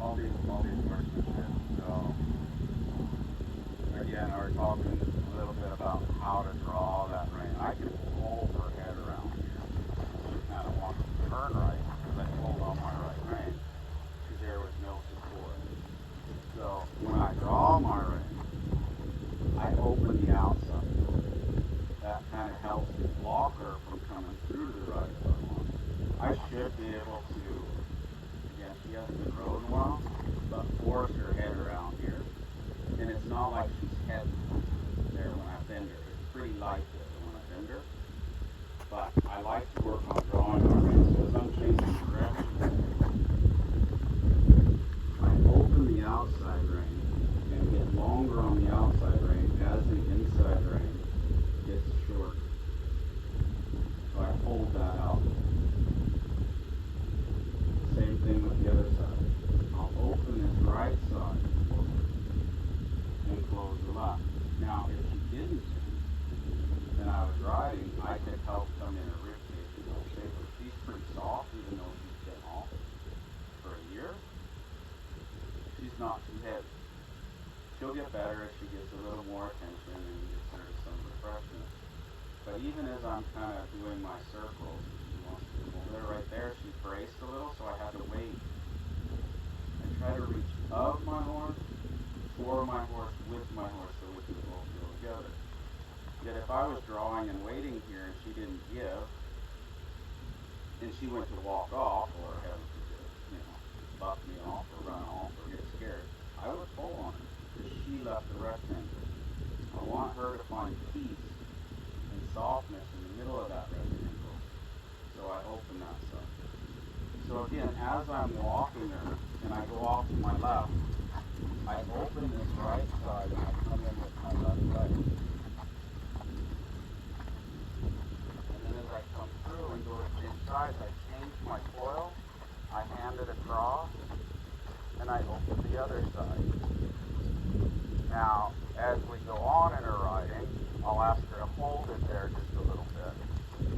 all these horsemanship. So again, we're talking a little bit about how to draw that rein. I can hold her head around here. She kind of wants to turn right because I pulled on my right rein because there was no support. So when I draw my rein, I open the outside. That kind of helps me block her from coming through to the right if I want. I should be able to, again, she hasn't been rode in a while, but force her head around here. And it's not like she's heavy there when I bend her. It's pretty light there when I bend her. But I like to work on drawing my reins. So as I'm changing direction, I open the outside rein and get longer on the outside rein as the inside rein gets shorter. So I hold that out. Same thing with the other side. I'll open this right side and close the left. Now, if she didn't and I was riding, I could help come in a rib cage and help shape her. She's pretty soft, even though she's been off for a year. She's not too heavy. She'll get better as she gets a little more attention and gets her some refreshment. But even as I'm kind of doing my circles, she wants to hold her right there. She braced a little, so I had to wait and try to reach of my horse, for my horse, with my horse, so we can both go together. Yet if I was drawing and waiting here and she didn't give, and she went to walk off, or heaven forbid, buck me off or run off or get scared, I would pull on her because she left the rectangle. I want her to find peace and softness in the middle of that rectangle, so I open that side. So again, as I'm walking her and I go off to my left, I open this right side and I come in with my left leg. And then as I come through and go to the inside, I change my coil, I hand it across, and I open the other side. Now, as we go on in her riding, I'll ask her to hold it there just a little bit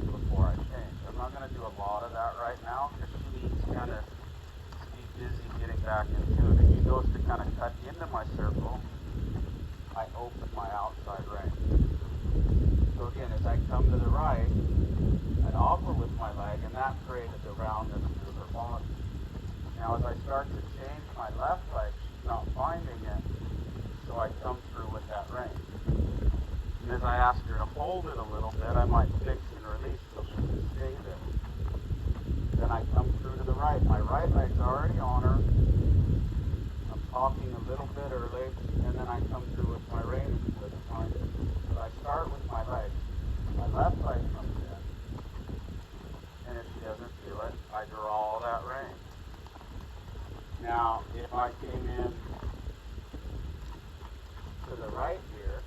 before I change. I'm not going to do a lot of that right now because she needs kind of to be busy getting back into it. If she goes to kind of cut into my circle, I open my outside rein. So again, as I come to the right, I'd offer with my leg, and that created the roundness to her body. Now as I start to change my left leg, she's not finding it, so I come through with that rein. And as I ask her to hold it a little bit, I might fix and release so she can stay there. Then I come through to the right. My right leg's already on her. I'm talking a little bit early, and then I come through with my rein and she doesn't find it. But I start with my leg. My left leg comes in, and if she doesn't feel it, I draw that rein. Now, if I came in to the right here,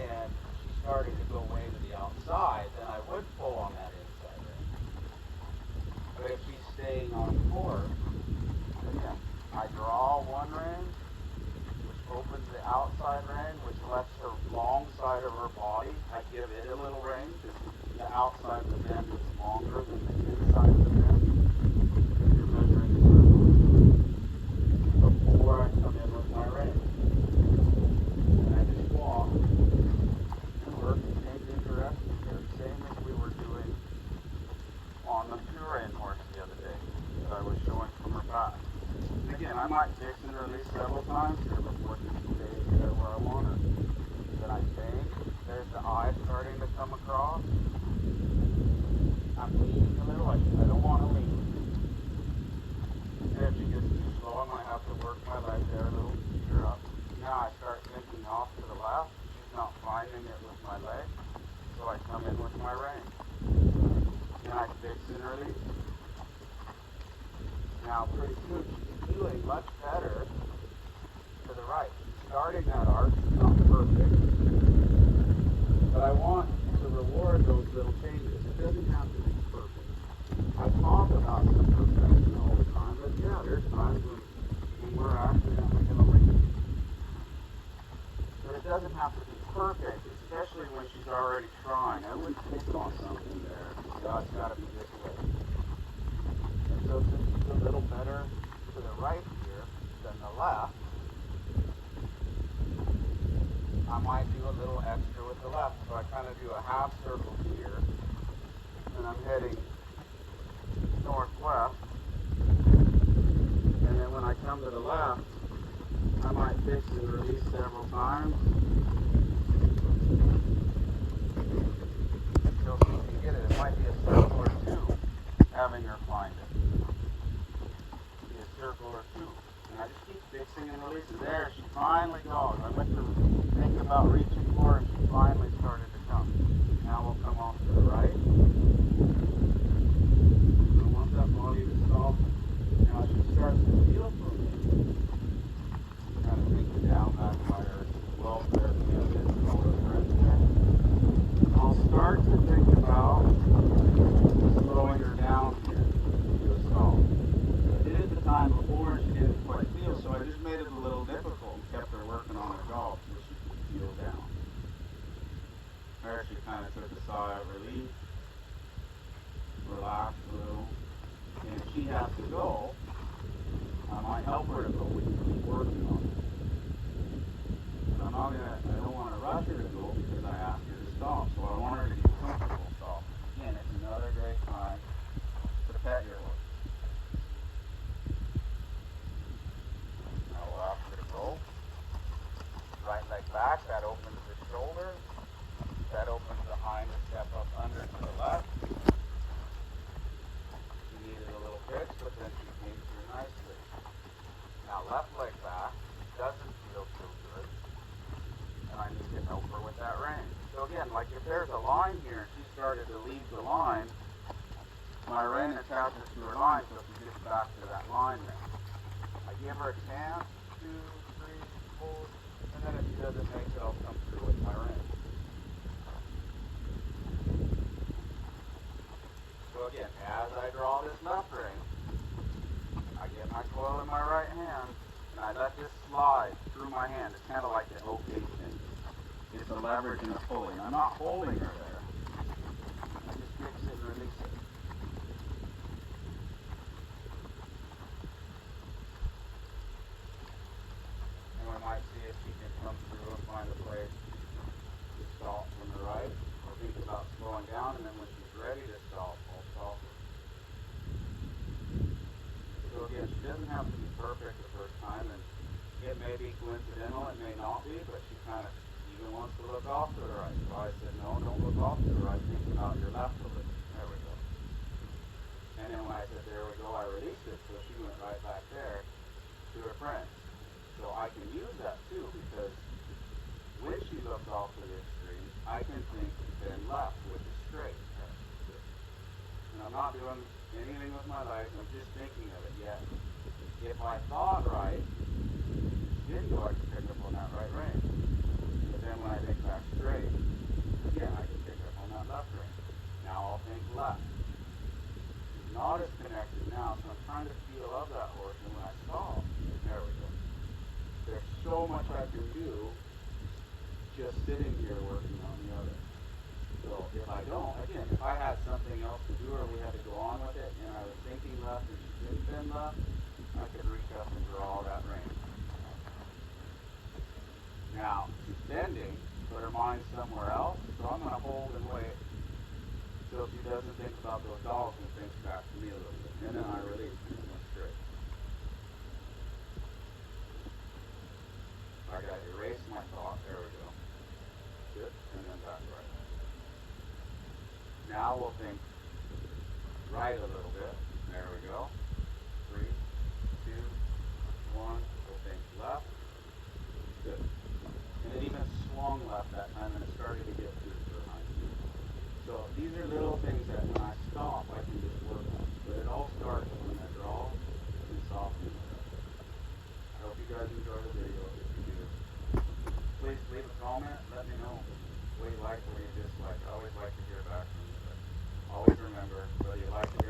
and she started to go way to the outside, then I would pull on that inside rein. But if she's staying on course, again, I draw one rein, which opens the outside rein, which lets the long side of her body. I give it a little rein because the outside of the bend is longer than the inside of the bend. You're measuring circles before I come in with my rein. And I just walk and work and change in direction here, same as we were doing on the pure-rein horse the other day that I was showing from her back. And again, I might fix and release several times here before she stays there where I want her. Then I change. There's the eye starting to come across. I'm leaning a little. I don't want to lean. And if she gets too slow, I might have to work my leg there a little, speed her up. Now I start thinking off to the left. She's not finding it with my leg, so I come in with my rein. Then I fix and release. Now pretty soon she's feeling much better to the right. She's starting that arc, not perfect, but I want to reward those little changes. It doesn't have to be perfect. I talk about some perfection all the time, but yeah, there's times when we're accidentally going to leave. But it doesn't have to be perfect, especially when she's already trying. I wouldn't pick on something there. God's got to be this way. And so since she's a little better, half circle here, and I'm heading northwest. And then when I come to the left, I might fix and release several times until she can get it. It might be a circle or two having her find it. Be a circle or two. And I just keep fixing and releasing. There, she finally goes. I went to think about reaching for her, and she finally started to come. Now we'll come off to the right. I want that body to stop. Now she starts to feel for me. Kind of take it down back by her welfare. I'll start to think about slowing her down here to a stop. I did it the time before and she didn't quite feel, so I just made it a little difficult and kept her working on her jaw so she could feel down. There she kind of took a sigh of relief, relaxed a little, and if she has to go, I might help her to go. We can keep working on it. But I don't want to rush her to go because I asked her to stop, so I want her to be comfortable stop. Again, it's another great time to pet your horse. Now we'll ask her to go. Right leg back, that opens the shoulder. That opens the hind to step up under to the left. She needed a little fix, but then she came through nicely. Now left leg back, doesn't feel so good, and I need to help her with that rein. So again, like if there's a line here and she started to leave the line, my rein attaches to her line so she gets back to that line there. I give her a chance, 2, 3, 4, and then if she doesn't make it, I'll come through with my rein. So again, as I draw this left rein, I get my coil in my right hand, and I let this slide through my hand. It's kind of like an OK thing. It's a leverage and a pulling. I'm not holding her there. I just fix it and release it. And we might see if she can come through and find a place to stop from the right, or think about slowing down, and then when she's ready to stop, I'll stop her. So again, she doesn't have to be perfect the first time, and it may be coincidental, it may not be, but she kind of even wants to look off to the right. So I said, no, don't look off to the right, think about your left a little. There we go. And then when I said, there we go, I released it, so she went right back there to her friend. So I can use that too, because when she looks off to the extreme, I can think then left, which is straight. And I'm not doing anything with my legs, I'm just thinking of it yet. If I thought right, didn't go, I could pick up on that right rein. But then when I think back straight, again, I can pick up on that left rein. Now I'll think left. It's not as connected now, so I'm trying to feel of that horse, and when I stop, there we go. There's so much I can do just sitting here working on the other. So if I don't, again, if I had something else to do or we had to go on with it and I was thinking left and she didn't bend left, I could reach up and draw that rein. Now, she's bending, but her mind's somewhere else, so I'm going to hold and wait until she doesn't think about those dogs and thinks back to me a little bit. And then I release and then straight. I got to erase my thought. There we go. Good. And then back right. Now we'll think right a little bit. There we go. 3, 2, 1. We'll think left. Good. And it even swung left that time and it started to get through behind you. So these are little things that when I stop, I can just work on. But it all starts when I draw and soften it up. I hope you guys enjoy the video. If you do, please leave a comment. Let me know what you like, what you dislike. I always like to hear back from you. But always remember, whether you like it